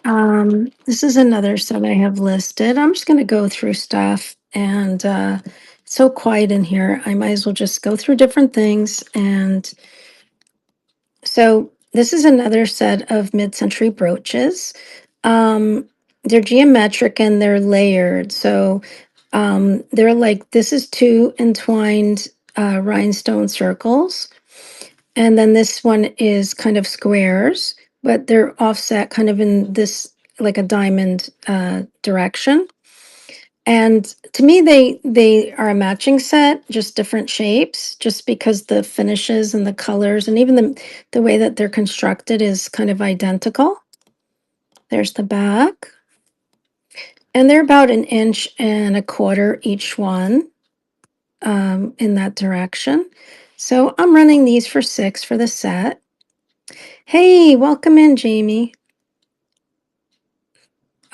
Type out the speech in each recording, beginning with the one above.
This is another set I have listed. I'm just going to go through stuff and it's so quiet in here. I might as well just go through different things. And so this is another set of mid-century brooches. Um, they're geometric and they're layered. So they're like this is two entwined rhinestone circles. And then this one is kind of squares, but they're offset kind of in this like a diamond direction. And to me, they are a matching set, just different shapes, just because the finishes and the colors and even the way that they're constructed is kind of identical. There's the back, and they're about an inch and a quarter each one in that direction. So I'm running these for 6 for the set. Hey, welcome in, Jamie.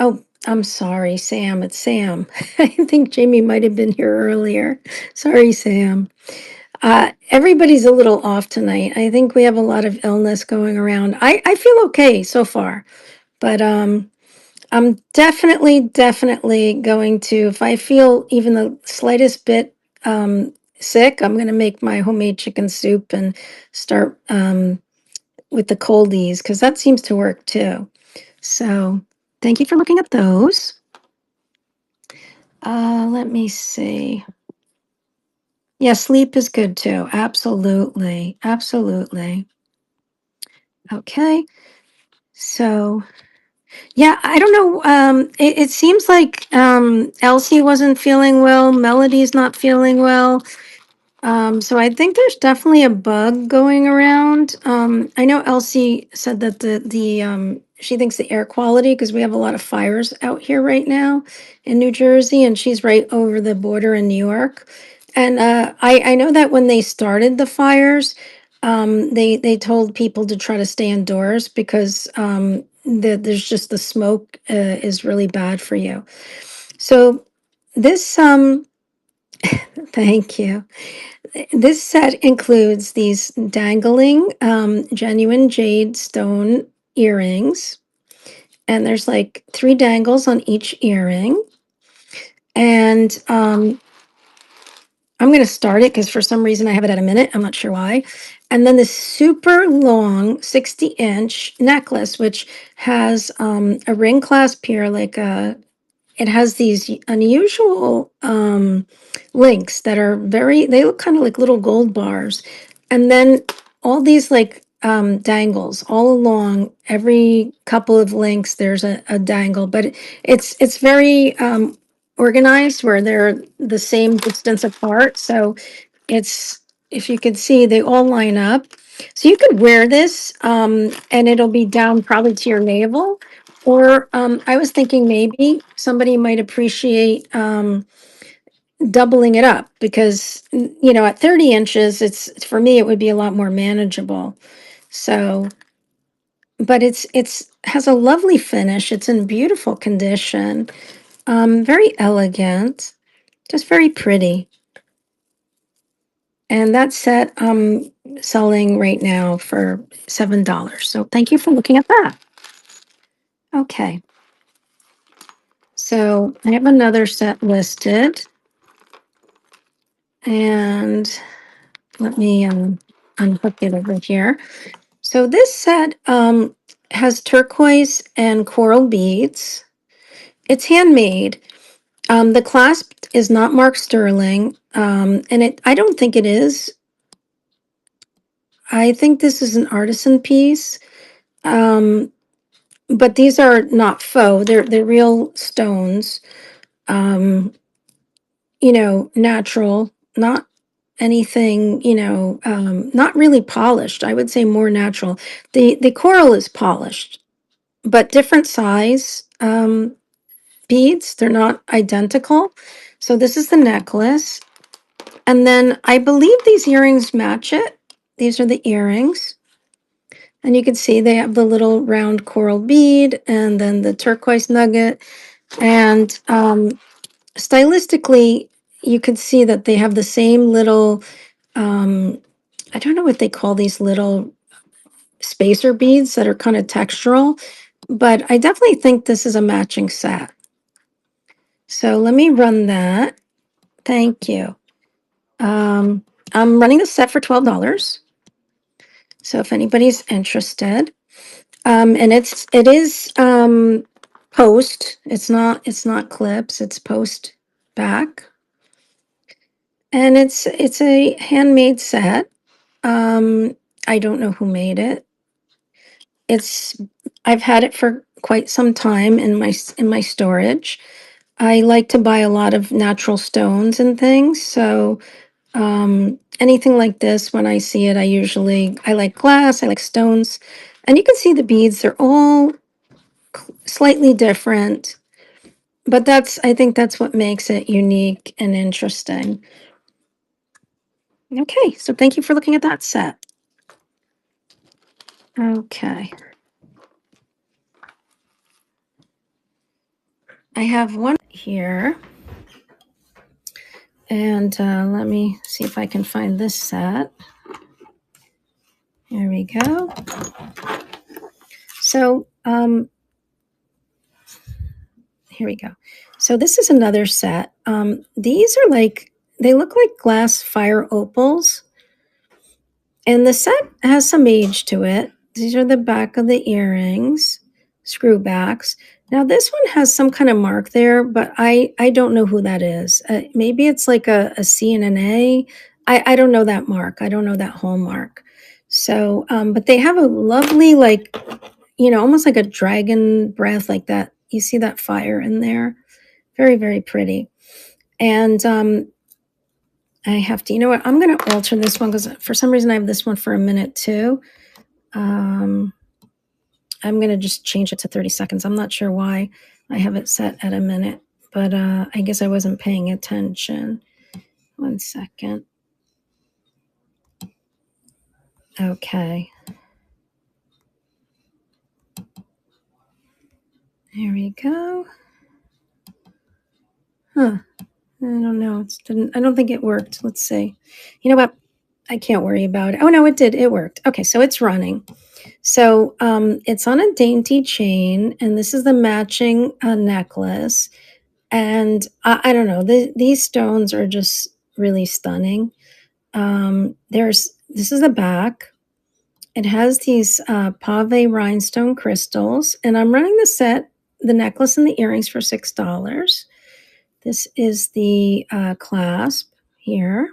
Oh, I'm sorry, Sam. It's Sam. I think Jamie might have been here earlier. Sorry, Sam. Everybody's a little off tonight. I think we have a lot of illness going around. I feel okay so far, but I'm definitely going to, if I feel even the slightest bit sick, I'm going to make my homemade chicken soup and start with the coldies because that seems to work too. So thank you for looking at those. Let me see. Yeah, sleep is good too. Absolutely. Absolutely. Okay. So, yeah, I don't know. It seems like Elsie wasn't feeling well. Melody's not feeling well. So I think there's definitely a bug going around. I know Elsie said that the she thinks the air quality because we have a lot of fires out here right now in New Jersey, and she's right over the border in New York. And I know that when they started the fires, they told people to try to stay indoors because there's just the smoke is really bad for you. So this thank you. This set includes these dangling genuine jade stone earrings, and there's like 3 dangles on each earring. And I'm going to start it because for some reason I have it at a minute. I'm not sure why. And then this super long 60-inch necklace, which has a ring clasp here, like it has these unusual links that are very, they look kind of like little gold bars. And then all these like dangles all along every couple of links, there's a dangle, but it's very organized where they're the same distance apart. So it's, if you could see, they all line up. So you could wear this and it'll be down probably to your navel. Or I was thinking maybe somebody might appreciate doubling it up because, at 30 inches, it's for me, it would be a lot more manageable. So, but it's has a lovely finish. It's in beautiful condition, very elegant, just very pretty. And that set I'm selling right now for $7. So thank you for looking at that. Okay. So I have another set listed. And let me unhook it over here. So this set has turquoise and coral beads. It's handmade. The clasp is not marked sterling, and I don't think it is. I think this is an artisan piece. Um, but these are not faux. They're real stones. Um, natural, not anything, not really polished. I would say more natural. The coral is polished, but different size beads. They're not identical. So this is the necklace. And then I believe these earrings match it. These are the earrings. And you can see they have the little round coral bead and then the turquoise nugget. And stylistically, you could see that they have the same little, I don't know what they call these little spacer beads that are kind of textural, but I definitely think this is a matching set. So let me run that. Thank you. Um, I'm running the set for $12. So if anybody's interested, and it is post. It's not clips. It's post back, and it's a handmade set. Um, I don't know who made it. It's I've had it for quite some time in my storage. I like to buy a lot of natural stones and things, so anything like this, when I see it, I like glass, I like stones, and you can see the beads. They're all slightly different, but I think that's what makes it unique and interesting. Okay, so thank you for looking at that set. Okay. I have one here, and let me see if I can find this set. Here we go. So, here we go. So this is another set. These are they look like glass fire opals, and the set has some age to it. These are the back of the earrings, screw backs. Now this one has some kind of mark there, but I don't know who that is. Maybe it's like a C and an A. I don't know that mark. I don't know that hallmark. So, but they have a lovely, like, almost like a dragon breath, like that. You see that fire in there? Very, very pretty. And I have to, you know what? I'm going to alter this one because for some reason I have this one for a minute too. I'm going to just change it to 30 seconds. I'm not sure why I have it set at a minute, but I guess I wasn't paying attention. 1 second. Okay. There we go. Huh. I don't know. I don't think it worked. Let's see. You know what? I can't worry about it. Oh, no, it did. It worked. Okay, so it's running. So it's on a dainty chain, and this is the matching necklace. And I don't know, these stones are just really stunning. This is the back. It has these pave rhinestone crystals, and I'm running the necklace and the earrings for $6. This is the clasp here.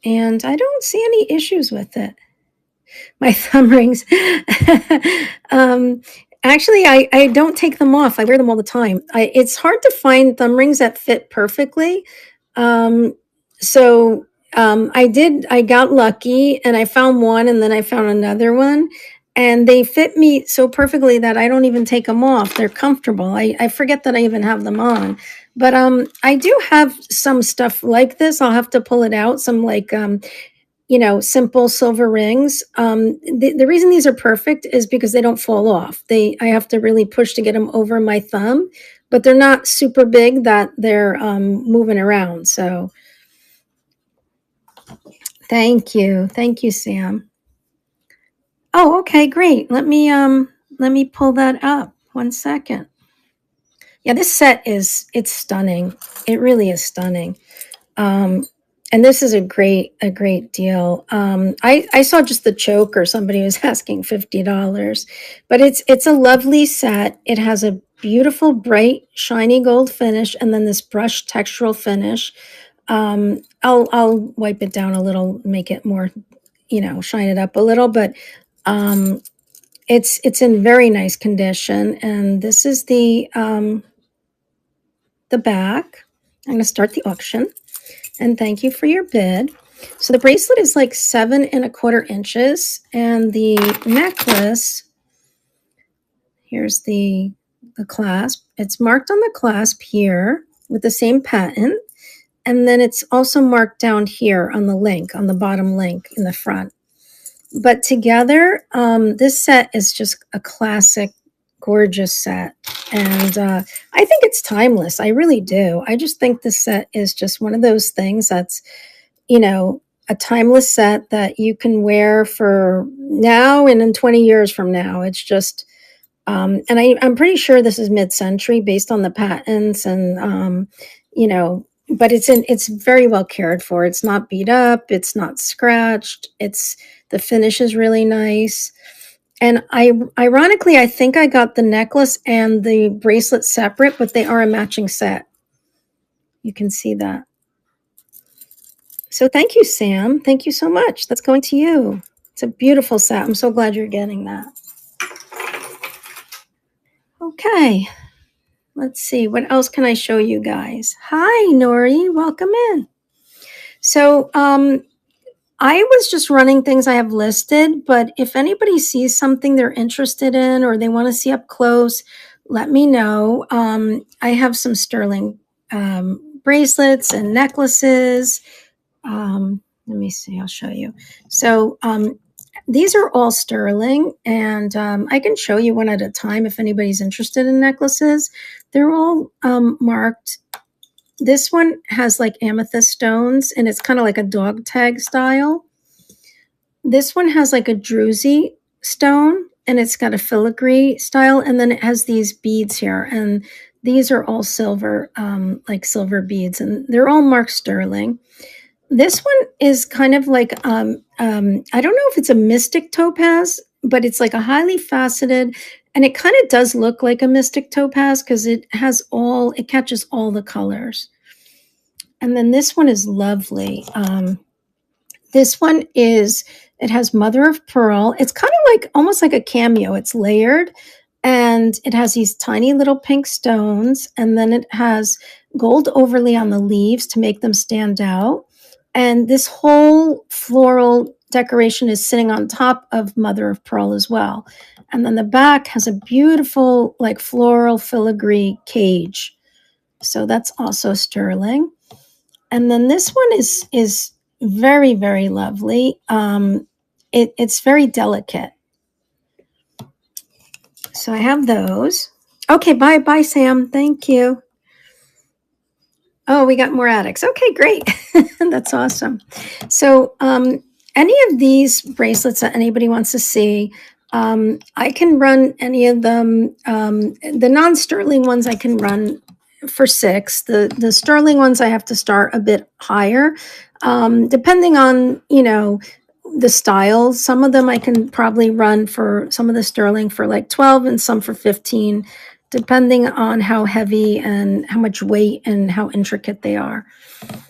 And I don't see any issues with it. My thumb rings. um, Actually, I don't take them off. I wear them all the time. It's hard to find thumb rings that fit perfectly. Um, so I got lucky and I found one and then I found another one. And they fit me so perfectly that I don't even take them off. They're comfortable. I forget that I even have them on. But I do have some stuff like this. I'll have to pull it out. Some simple silver rings. The reason these are perfect is because they don't fall off. I have to really push to get them over my thumb, but they're not super big that they're moving around. So thank you, Sam. Oh, okay, great. Let me pull that up. 1 second. Yeah, this set it's stunning. It really is stunning. Um, and this is a great deal. I saw just the choker. Somebody was asking $50, but it's a lovely set. It has a beautiful, bright, shiny gold finish, and then this brushed textural finish. I'll wipe it down a little, make it more, shine it up a little, but it's in very nice condition. And this is the back. I'm going to start the auction. And thank you for your bid. So the bracelet is like 7¼ inches, and the necklace, here's the clasp. It's marked on the clasp here with the same patent, and then it's also marked down here on the link, on the bottom link in the front. But together, this set is just a classic, gorgeous set. And I think it's timeless. I really do. I just think this set is just one of those things that's, a timeless set that you can wear for now and in 20 years from now. It's just, and I'm pretty sure this is mid-century based on the patents and, but it's very well cared for. It's not beat up. It's not scratched. The finish is really nice. And ironically, I think I got the necklace and the bracelet separate, but they are a matching set. You can see that. So thank you, Sam. Thank you so much. That's going to you. It's a beautiful set. I'm so glad you're getting that. Okay. Let's see. What else can I show you guys? Hi, Nori. Welcome in. So, I was just running things I have listed, but if anybody sees something they're interested in or they want to see up close, let me know. I have some sterling bracelets and necklaces. Let me see, I'll show you. So these are all sterling, and I can show you one at a time if anybody's interested in necklaces. They're all marked. This one has like amethyst stones, and it's kind of like a dog tag style. This one has like a druzy stone, and it's got a filigree style, and then it has these beads here, and these are all silver, like silver beads, and they're all marked sterling. This one is kind of like I don't know if it's a mystic topaz, but it's like a highly faceted, and it kind of does look like a mystic topaz because it catches all the colors. And then this one is lovely. This one it has mother of pearl. It's kind of like almost like a cameo. It's layered, and it has these tiny little pink stones, and then it has gold overlay on the leaves to make them stand out. And this whole floral decoration is sitting on top of mother of pearl as well. And then the back has a beautiful like floral filigree cage. So that's also sterling. And then this one is very, very lovely. It's very delicate. So I have those. Okay, bye, Sam. Thank you. Oh, we got more addicts. Okay, great. That's awesome. So any of these bracelets that anybody wants to see, I can run any of them. The non-sterling ones I can run for $6. The sterling ones I have to start a bit higher, depending on the styles. Some of them I can probably run for some of the sterling for like 12 and some for 15, depending on how heavy and how much weight and how intricate they are.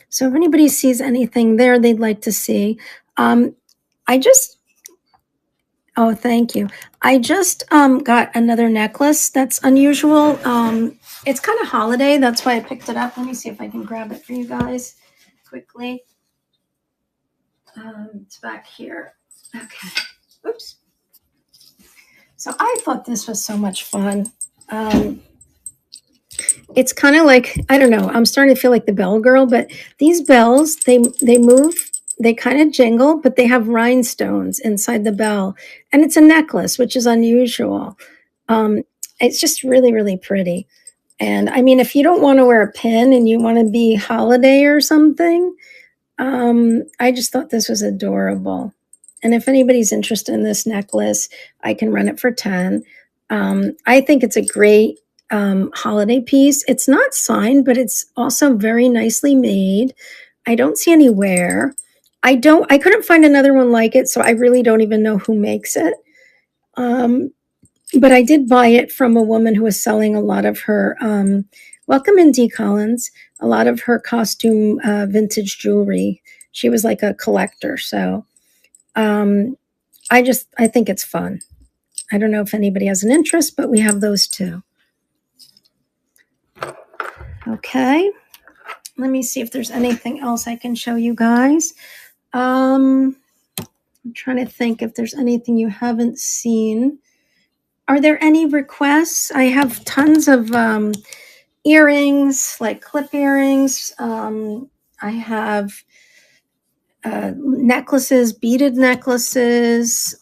So if anybody sees anything there they'd like to see, oh, thank you. I just got another necklace that's unusual. It's kind of holiday. That's why I picked it up. Let me see if I can grab it for you guys quickly. It's back here. Okay. Oops. So I thought this was so much fun. It's kind of like, I don't know, I'm starting to feel like the bell girl, but these bells, they move, they kind of jingle, but they have rhinestones inside the bell. And it's a necklace, which is unusual. It's just really, really pretty. And I mean, if you don't want to wear a pin and you want to be holiday or something, I just thought this was adorable. And if anybody's interested in this necklace, I can run it for 10. I think it's a great holiday piece. It's not signed, but it's also very nicely made. I don't see any wear. I couldn't find another one like it, so I really don't even know who makes it. But I did buy it from a woman who was selling a lot of her, welcome in D. Collins, a lot of her costume vintage jewelry. She was like a collector. So I think it's fun. I don't know if anybody has an interest, but we have those too. Okay. Let me see if there's anything else I can show you guys. I'm trying to think if there's anything you haven't seen. Are there any requests? I have tons of earrings, like clip earrings. I have necklaces, beaded necklaces.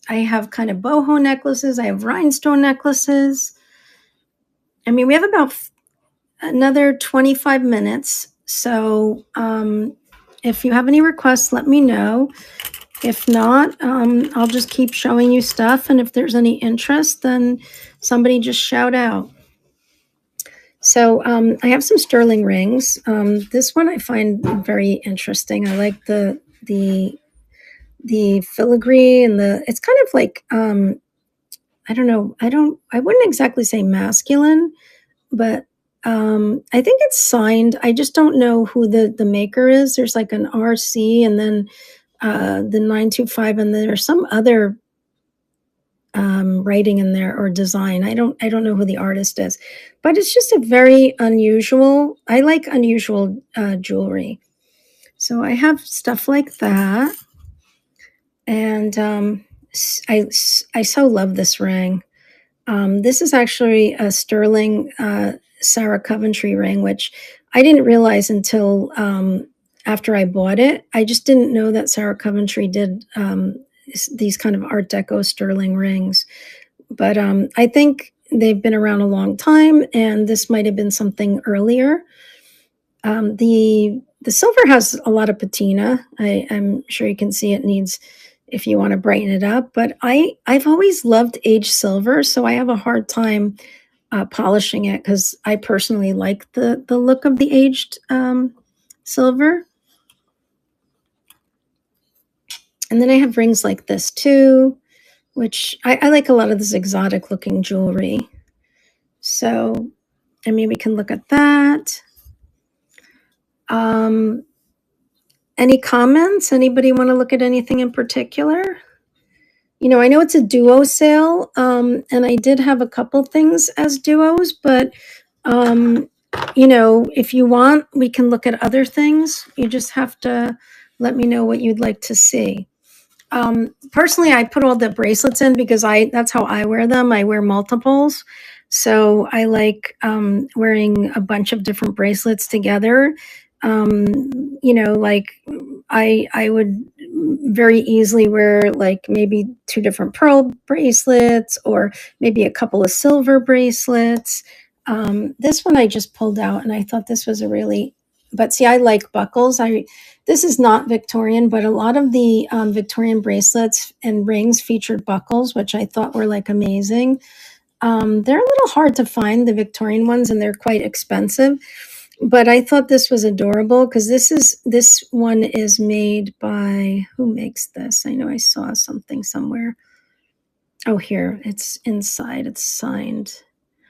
I have kind of boho necklaces. I have rhinestone necklaces. I mean, we have about another 25 minutes. So if you have any requests, let me know. If not, I'll just keep showing you stuff. And if there's any interest, then somebody just shout out. So I have some sterling rings. This one I find very interesting. I like the filigree and it's kind of like I don't know. I wouldn't exactly say masculine, but I think it's signed. I just don't know who the maker is. There's like an RC and then the 925, and then there's some other writing in there or design. I don't know who the artist is, but it's just a very unusual. I like unusual jewelry, so I have stuff like that, and I so love this ring. This is actually a sterling Sarah Coventry ring, which I didn't realize until after I bought it. I just didn't know that Sarah Coventry did these kind of Art Deco sterling rings. But I think they've been around a long time, and this might have been something earlier. The silver has a lot of patina. I'm sure you can see it needs, if you want to brighten it up. But I've always loved aged silver, so I have a hard time polishing it because I personally like the look of the aged silver. And then I have rings like this too, which I like a lot of this exotic looking jewelry. So, I mean, we can look at that. Any comments? Anybody want to look at anything in particular? You know, I know it's a duo sale, and I did have a couple things as duos, but, you know, if you want, we can look at other things. You just have to let me know what you'd like to see. Personally, I put all the bracelets in because that's how I wear them. I wear multiples. So I like wearing a bunch of different bracelets together. You know, like I would very easily wear like maybe 2 different pearl bracelets or maybe a couple of silver bracelets. This one I just pulled out and I thought this was but see, I like buckles. This is not Victorian, but a lot of the Victorian bracelets and rings featured buckles, which I thought were like amazing. They're a little hard to find, the Victorian ones, and they're quite expensive. But I thought this was adorable because this one is made by, who makes this? I know I saw something somewhere. Oh, here, it's inside, it's signed.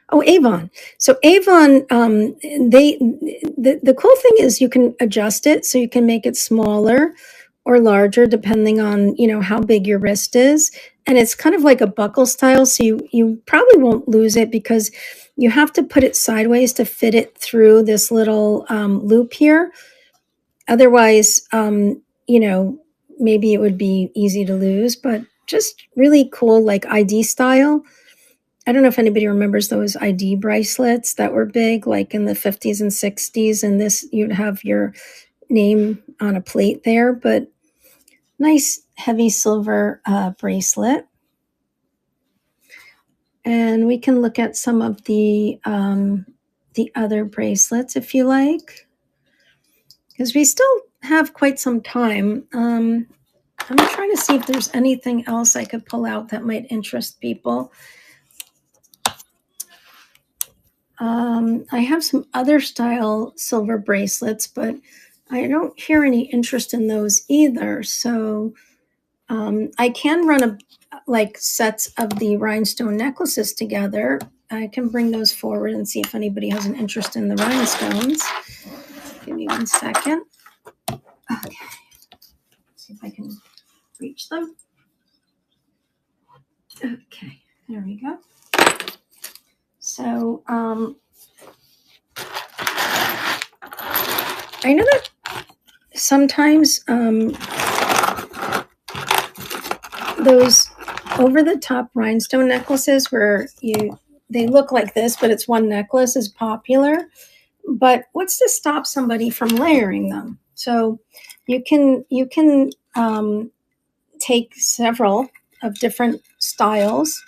Oh, Avon. So Avon, the cool thing is you can adjust it so you can make it smaller or larger depending on, you know, how big your wrist is. And it's kind of like a buckle style, so you probably won't lose it because you have to put it sideways to fit it through this little loop here. Otherwise, you know, maybe it would be easy to lose, but just really cool, like ID style. I don't know if anybody remembers those ID bracelets that were big, like in the 50s and 60s, and this, you'd have your name on a plate there, but nice heavy silver bracelet. And we can look at some of the other bracelets if you like, because we still have quite some time. I'm trying to see if there's anything else I could pull out that might interest people. I have some other style silver bracelets, but I don't hear any interest in those either. So I can run like sets of the rhinestone necklaces together. I can bring those forward and see if anybody has an interest in the rhinestones. Give me 1 second. Okay. Let's see if I can reach them. Okay, there we go. So I know that sometimes those over-the-top rhinestone necklaces where they look like this, but it's one necklace, is popular. But what's to stop somebody from layering them? So you can take several of different styles.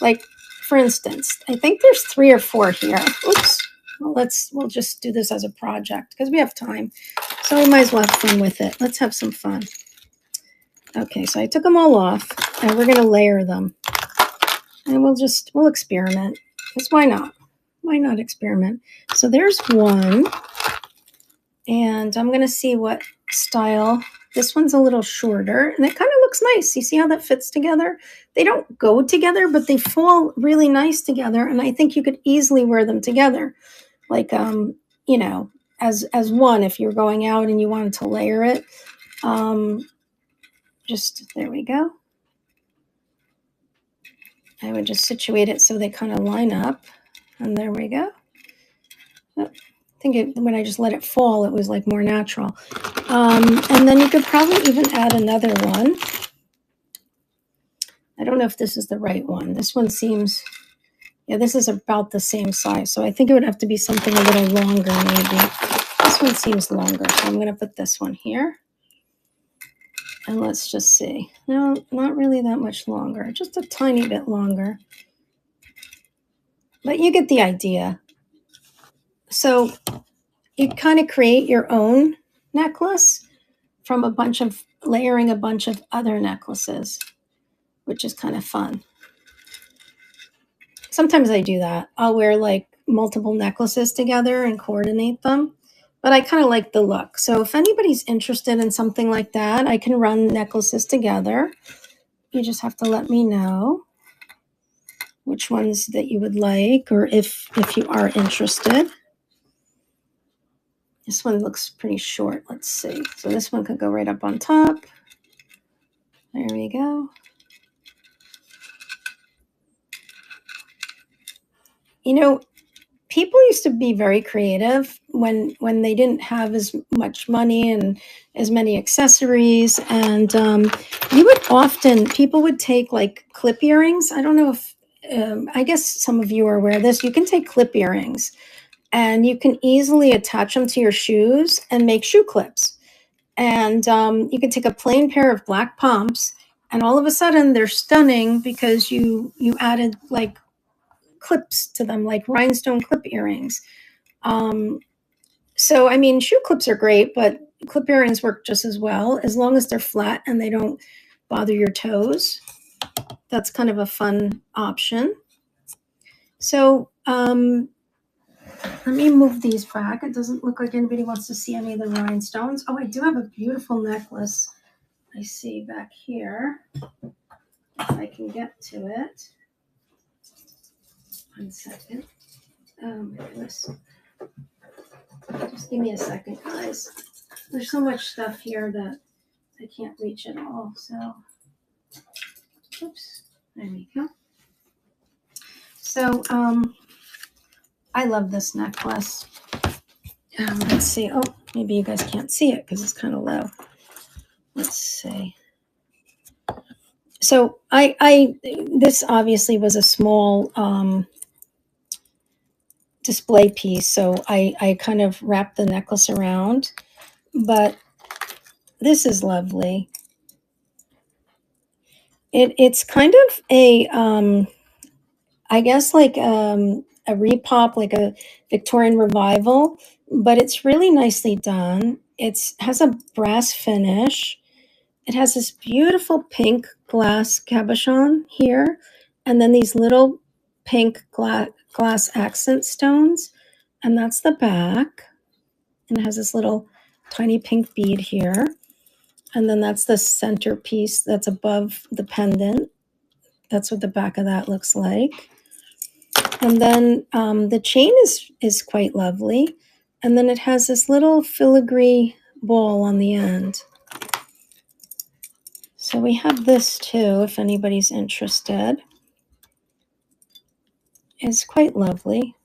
Like, for instance, I think there's 3 or 4 here. Oops. Well, we'll just do this as a project because we have time. So we might as well have fun with it. Let's have some fun. Okay, so I took them all off, and we're going to layer them. And we'll experiment. Because why not? Why not experiment? So there's one. And I'm going to see what style. This one's a little shorter, and it kind of looks nice. You see how that fits together? They don't go together, but they fall really nice together, and I think you could easily wear them together. Like, you know, as one, if you're going out and you wanted to layer it. Just, there we go. I would just situate it so they kind of line up, and there we go. Oh, I think when I just let it fall, it was like more natural. And then you could probably even add another one. I don't know if this is the right one. This one seems, yeah, this is about the same size. So I think it would have to be something a little longer maybe. This one seems longer, so I'm going to put this one here. And let's just see. No, not really that much longer, just a tiny bit longer. But you get the idea. So you kind of create your own necklace from layering a bunch of other necklaces, which is kind of fun. Sometimes I do that. I'll wear like multiple necklaces together and coordinate them, but I kind of like the look. So if anybody's interested in something like that, I can run necklaces together. You just have to let me know which ones that you would like, or if you are interested. This one looks pretty short. Let's see. So this one could go right up on top. There we go. You know, people used to be very creative when they didn't have as much money and as many accessories, and people would take like clip earrings. I don't know if I guess some of you are aware of this. You can take clip earrings and you can easily attach them to your shoes and make shoe clips. And you can take a plain pair of black pumps, and all of a sudden they're stunning because you added like clips to them, like rhinestone clip earrings. So I mean, shoe clips are great, but clip earrings work just as well as long as they're flat and they don't bother your toes. That's kind of a fun option. So let me move these back. It doesn't look like anybody wants to see any of the rhinestones. Oh, I do have a beautiful necklace I see back here. If I can get to it. 1 second. Oh my goodness. Just give me a second, guys. There's so much stuff here that I can't reach it all. So, oops. There we go. So, I love this necklace. Let's see. Oh, maybe you guys can't see it because it's kind of low. Let's see. So this obviously was a small display piece, so I kind of wrapped the necklace around, but this is lovely. It's kind of a I guess like a repop, like a Victorian revival, but it's really nicely done. It has a brass finish. It has this beautiful pink glass cabochon here, and then these little pink glass accent stones, and that's the back. And it has this little tiny pink bead here, and then that's the centerpiece that's above the pendant. That's what the back of that looks like. And then the chain is quite lovely, and then it has this little filigree ball on the end. So we have this too, if anybody's interested. It's quite lovely.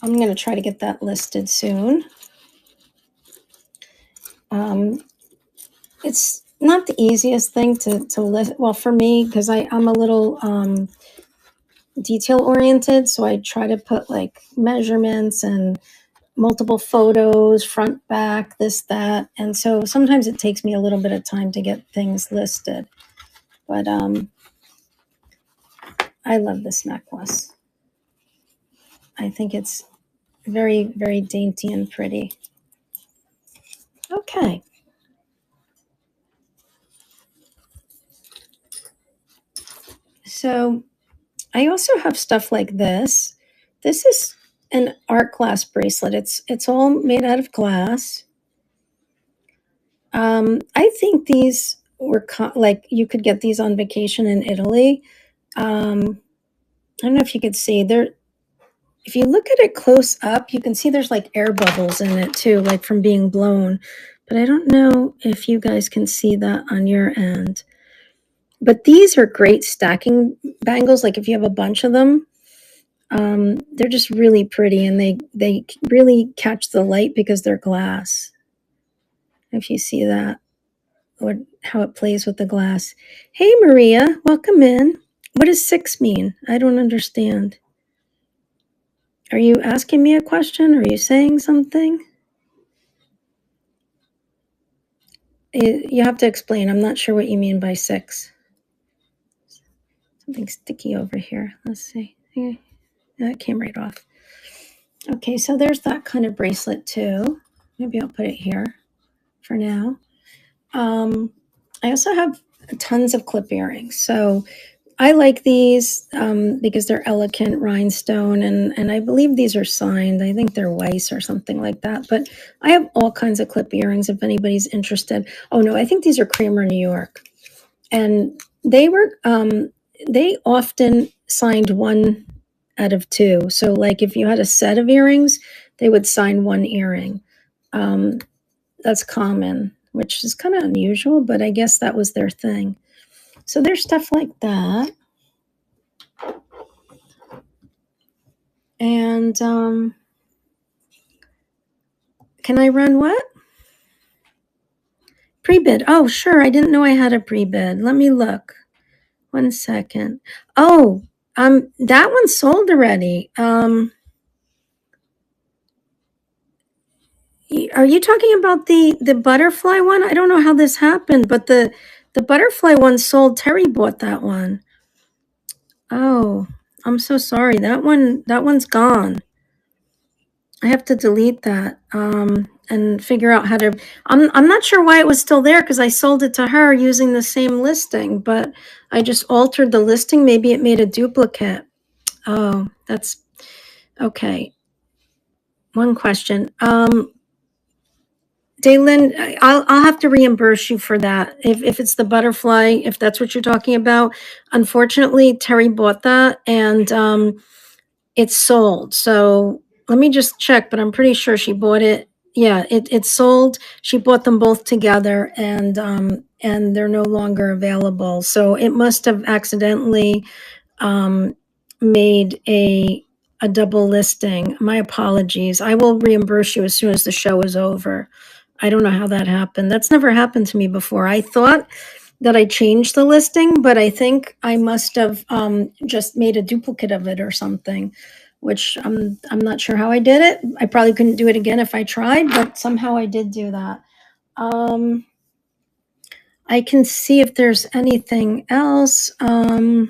I'm going to try to get that listed soon. It's not the easiest thing to list. Well, for me, because I'm a little detail oriented, so I try to put like measurements and multiple photos, front, back, this, that. And so sometimes it takes me a little bit of time to get things listed. But I love this necklace. I think it's very, very dainty and pretty. Okay. So I also have stuff like this. This is an art glass bracelet. It's all made out of glass. I think these were like you could get these on vacation in Italy. I don't know if you could see there. If you look at it close up, you can see there's like air bubbles in it too, like from being blown. But I don't know if you guys can see that on your end. But these are great stacking bangles. Like if you have a bunch of them, they're just really pretty, and they really catch the light because they're glass. If you see that, or how it plays with the glass. Hey, Maria, welcome in. What does 6 mean? I don't understand. Are you asking me a question? Are you saying something? You have to explain. I'm not sure what you mean by 6. Something sticky over here. Let's see. Yeah, that came right off. Okay, so there's that kind of bracelet too. Maybe I'll put it here for now. I also have tons of clip earrings. So I like these because they're elegant rhinestone, and I believe these are signed. I think they're Weiss or something like that. But I have all kinds of clip earrings if anybody's interested. Oh no, I think these are Kramer, New York, and they often signed 1 out of 2. So like if you had a set of earrings, they would sign 1 earring. That's common, which is kind of unusual, but I guess that was their thing. So there's stuff like that. And can I run what? Pre-bid. Oh, sure. I didn't know I had a pre-bid. Let me look. 1 second. Oh, that one sold already. Are you talking about the butterfly one? I don't know how this happened, but the butterfly one sold. Terry bought that one. Oh, I'm so sorry. That one's gone. I have to delete that and figure out how to. I'm not sure why it was still there because I sold it to her using the same listing, but I just altered the listing. Maybe it made a duplicate. Oh, that's okay. One question. Daylin, I'll have to reimburse you for that. If it's the butterfly, if that's what you're talking about. Unfortunately, Terry bought that and it's sold. So let me just check, but I'm pretty sure she bought it. Yeah, it's sold. She bought them both together and they're no longer available. So it must have accidentally made a double listing. My apologies. I will reimburse you as soon as the show is over. I don't know how that happened. That's never happened to me before. I thought that I changed the listing, but I think I must have just made a duplicate of it or something, which I'm not sure how I did it. I probably couldn't do it again if I tried, but somehow I did do that. I can see if there's anything else. That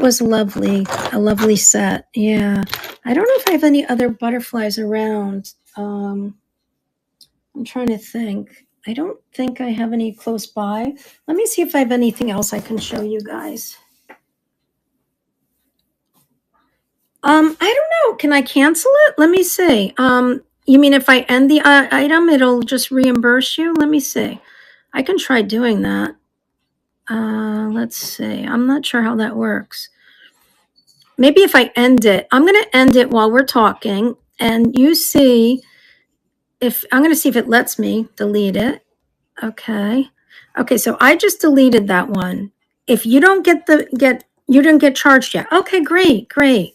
was lovely, a lovely set. Yeah, I don't know if I have any other butterflies around. I'm trying to think. I don't think I have any close by. Let me see if I have anything else I can show you guys. I don't know. Can I cancel it? Let me see. You mean if I end the item, it'll just reimburse you? Let me see. I can try doing that. Let's see. I'm not sure how that works. Maybe if I end it, I'm going to end it while we're talking, and you see if I'm going to see if it lets me delete it. Okay. Okay, so I just deleted that one. If you don't you didn't get charged yet. Okay, great, great.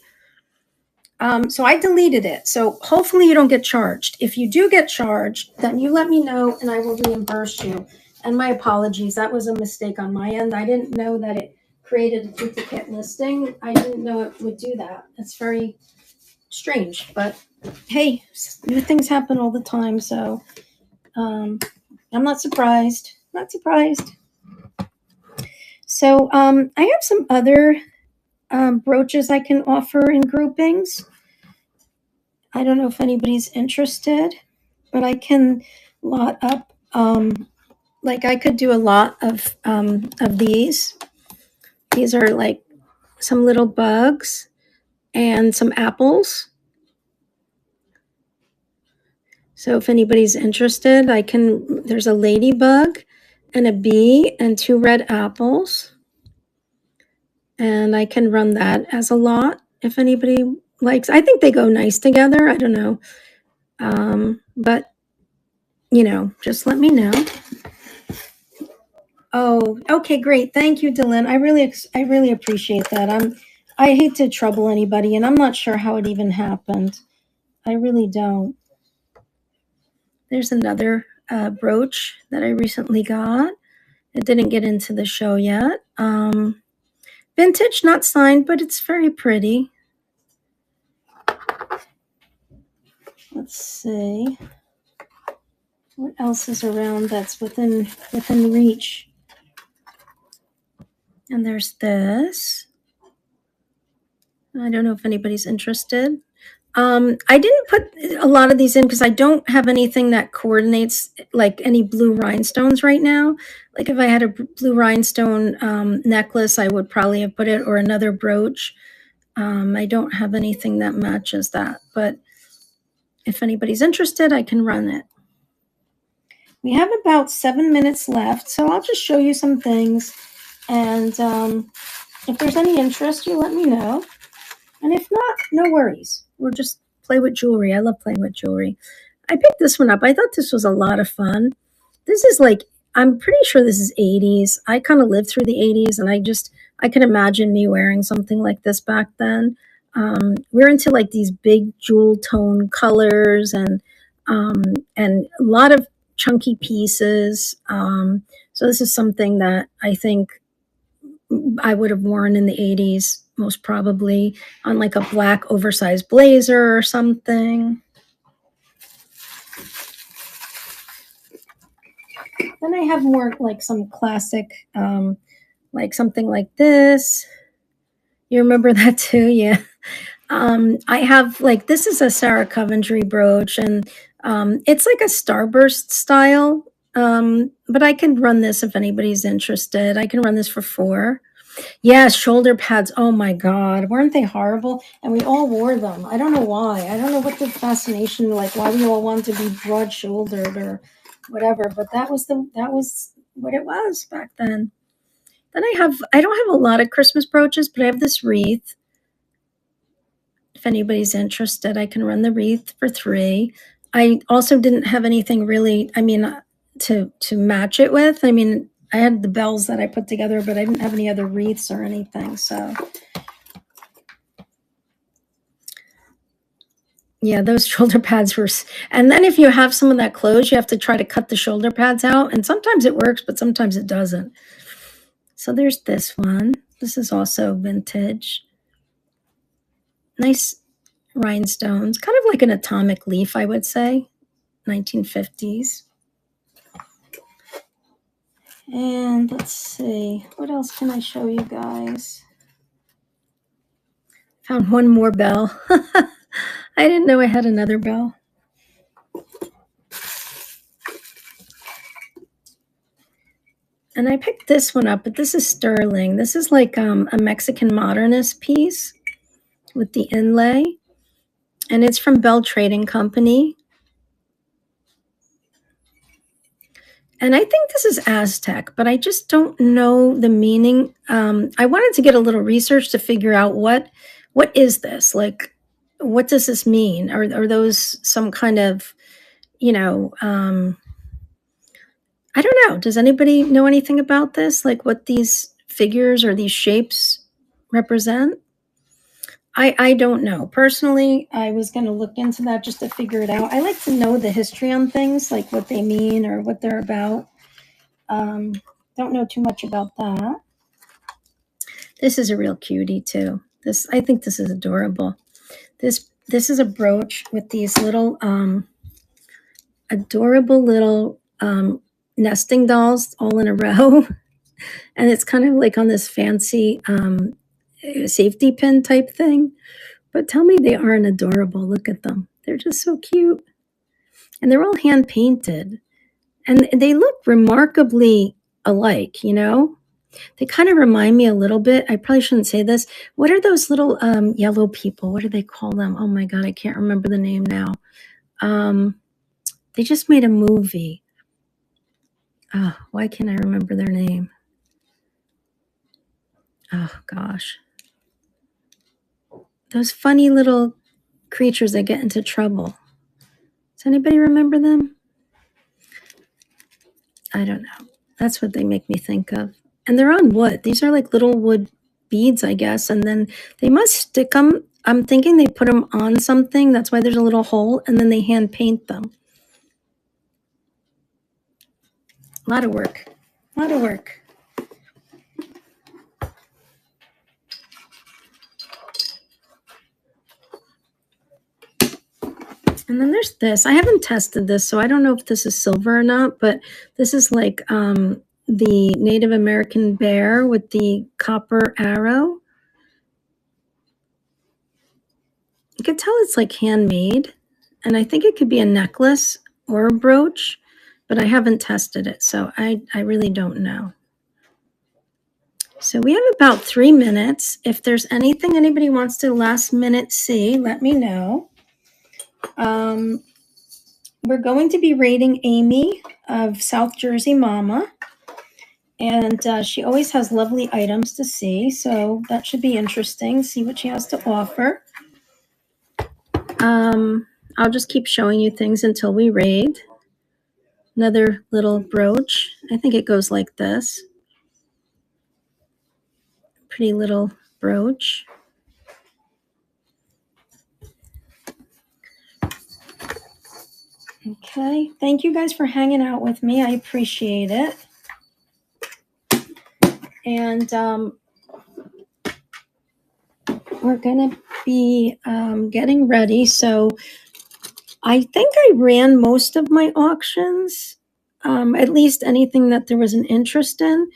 So I deleted it. So hopefully you don't get charged. If you do get charged, then you let me know and I will reimburse you. And my apologies, that was a mistake on my end. I didn't know that it created a duplicate listing. I didn't know it would do that. It's very strange, but hey, new things happen all the time. So I'm not surprised. Not surprised. So I have some other brooches I can offer in groupings. I don't know if anybody's interested. but I can lot up, like I could do a lot of these. These are like some little bugs and some apples. So if anybody's interested, there's a ladybug and a bee and 2 red apples. And I can run that as a lot if anybody likes. I think they go nice together. I don't know. But just let me know. Oh, okay, great. Thank you, Dylan. I really appreciate that. I hate to trouble anybody, and I'm not sure how it even happened. I really don't. There's another brooch that I recently got. It didn't get into the show yet. Vintage, not signed, but it's very pretty. Let's see. What else is around that's within reach? And there's this. I don't know if anybody's interested. I didn't put a lot of these in because I don't have anything that coordinates like any blue rhinestones right now. Like if I had a blue rhinestone necklace, I would probably have put it, or another brooch. I don't have anything that matches that, but if anybody's interested, I can run it. We have about 7 minutes left, so I'll just show you some things. And if there's any interest, you let me know. And if not, no worries. We'll just play with jewelry. I love playing with jewelry. I picked this one up. I thought this was a lot of fun. This is like, I'm pretty sure this is 80s. I kind of lived through the 80s, and I can imagine me wearing something like this back then. We're into like these big jewel tone colors and a lot of chunky pieces. So this is something that I think I would have worn in the 80s, most probably on like a black oversized blazer or something. Then I have more like some classic, like something like this. You remember that too? Yeah. I have like, this is a Sarah Coventry brooch, and it's like a starburst style. But I can run this if anybody's interested. I can run this for $4. Yeah, shoulder pads. Oh my God, weren't they horrible? And we all wore them. I don't know why. I don't know what the fascination, like why we all wanted to be broad shouldered or whatever. But that was what it was back then. Then I don't have a lot of Christmas brooches, but I have this wreath. If anybody's interested, I can run the wreath for $3. I also didn't have anything really, to match it with. I had the bells that I put together, but I didn't have any other wreaths or anything. So yeah, those shoulder pads were, and then if you have some of that clothes, you have to try to cut the shoulder pads out. And sometimes it works, but sometimes it doesn't. So there's this one. This is also vintage. Nice rhinestones, kind of like an atomic leaf, I would say, 1950s. And let's see, what else can I show you guys? Found one more bell. I didn't know I had another bell. And I picked this one up, but this is sterling. This is like a Mexican modernist piece with the inlay. And it's from Bell Trading Company. And I think this is Aztec, but I just don't know the meaning. I wanted to get a little research to figure out what is this? Like, what does this mean? Are those some kind of, I don't know. Does anybody know anything about this? Like what these figures or these shapes represent? I don't know. Personally, I was going to look into that just to figure it out. I like to know the history on things, like what they mean or what they're about. Don't know too much about that. This is a real cutie too. I think this is adorable. This is a brooch with these little adorable little nesting dolls all in a row. And it's kind of like on this fancy safety pin type thing. But tell me they aren't adorable. Look at them. They're just so cute. and they're all hand painted, and they look remarkably alike, you know? They kind of remind me a little bit. I probably shouldn't say this. What are those little yellow people? What do they call them? Oh my God, I can't remember the name now. Um, they just made a movie. Oh, why can't I remember their name? Oh gosh. Those funny little creatures that get into trouble. Does anybody remember them? I don't know. That's what they make me think of. And they're on wood. These are like little wood beads, I guess. And then they must stick them. I'm thinking they put them on something. That's why there's a little hole. And then they hand paint them. A lot of work. A lot of work. And then there's this. I haven't tested this, so I don't know if this is silver or not, but this is like the Native American bear with the copper arrow. You can tell it's like handmade, and I think it could be a necklace or a brooch, but I haven't tested it, so I really don't know. So we have about 3 minutes. If there's anything anybody wants to last minute see, let me know. We're going to be rating Amy of South Jersey Mama, and she always has lovely items to see, so that should be interesting. See what she has to offer. I'll just keep showing you things until we raid. Another little brooch. I think it goes like this. Pretty little brooch. Okay, thank you guys for hanging out with me. I appreciate it. And we're gonna be getting ready. So I think I ran most of my auctions, at least anything that there was an interest in.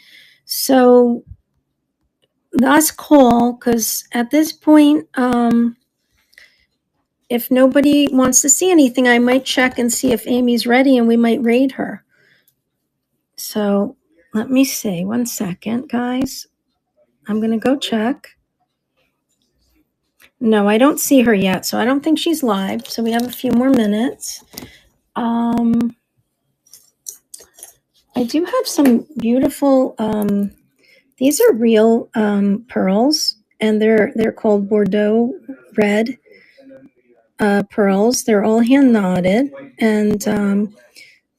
So last call, because at this point, if nobody wants to see anything, I might check and see if Amy's ready and we might raid her. So let me see. 1 second, guys. I'm going to go check. No, I don't see her yet, so I don't think she's live. So we have a few more minutes. I do have some beautiful, these are real pearls, and they're called Bordeaux red pearls. They're all hand knotted, and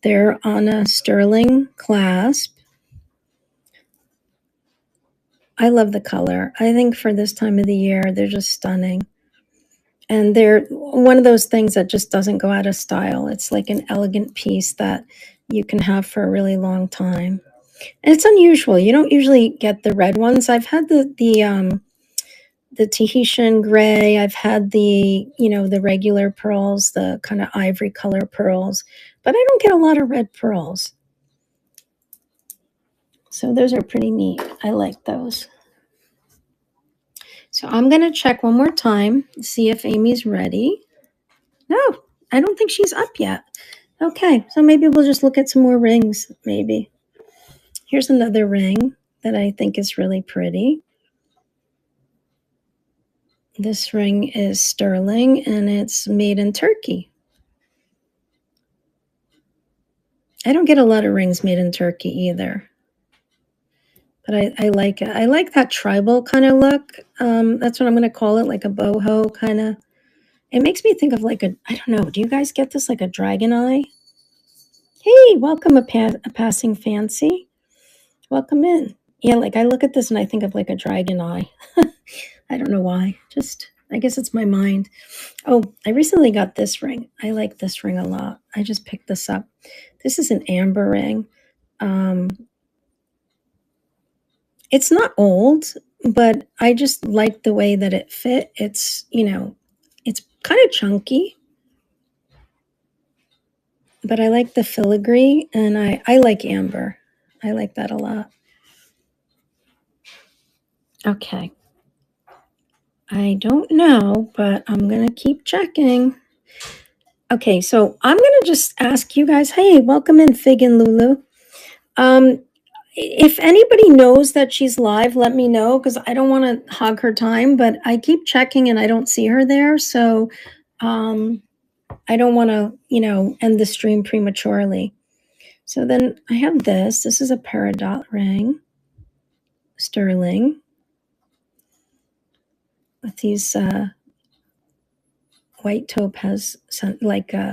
they're on a sterling clasp. I love the color. I think for this time of the year, they're just stunning. And they're one of those things that just doesn't go out of style. It's like an elegant piece that you can have for a really long time. And it's unusual. You don't usually get the red ones. I've had the Tahitian gray. I've had the regular pearls, the kind of ivory color pearls, but I don't get a lot of red pearls. So those are pretty neat. I like those. So I'm going to check one more time, see if Amy's ready. No, I don't think she's up yet. Okay, so maybe we'll just look at some more rings, maybe. Here's another ring that I think is really pretty. This ring is sterling and it's made in Turkey. I don't get a lot of rings made in Turkey either. But I like it. I like that tribal kind of look. That's what I'm going to call it, like a boho kind of. It makes me think of like I don't know, do you guys get this like a dragon eye? Hey, welcome a passing fancy. Welcome in. Yeah, like I look at this and I think of like a dragon eye. I don't know why. Just, I guess it's my mind. Oh, I recently got this ring. I like this ring a lot. I just picked this up. This is an amber ring. It's not old, but I just like the way that it fit. It's kind of chunky, but I like the filigree, and I like amber. I like that a lot. Okay. I don't know, but I'm going to keep checking. Okay, so I'm gonna just ask you guys, hey, welcome in Fig and Lulu. Um, if anybody knows that she's live, let me know because I don't want to hog her time, but I keep checking and I don't see her there. So um, I don't want to, end the stream prematurely. So then I have this. This is a peridot ring, sterling, with these white topaz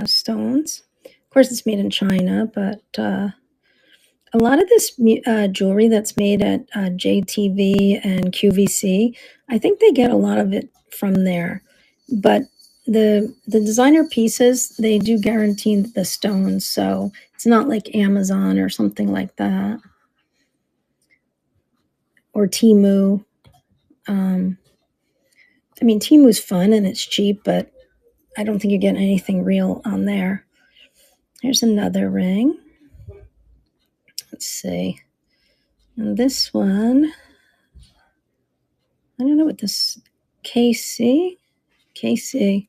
stones. Of course, it's made in China, but a lot of this jewelry that's made at JTV and QVC, I think they get a lot of it from there. But the designer pieces, they do guarantee the stones, so it's not like Amazon or something like that, or Temu. Um, I mean, Temu's fun and it's cheap, but I don't think you're getting anything real on there. Here's another ring. Let's see. And this one, I don't know what this KC. KC.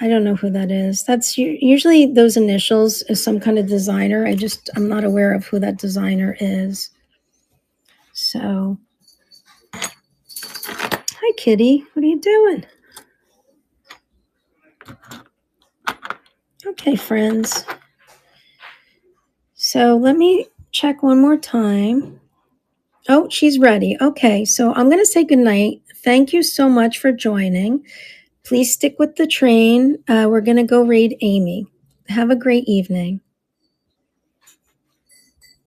I don't know who that is. That's usually those initials is some kind of designer. I'm not aware of who that designer is. So, hi, Kitty. What are you doing? Okay, friends. So let me check one more time. Oh, she's ready. Okay, so I'm going to say goodnight. Thank you so much for joining. Please stick with the train. We're going to go raid Amy. Have a great evening.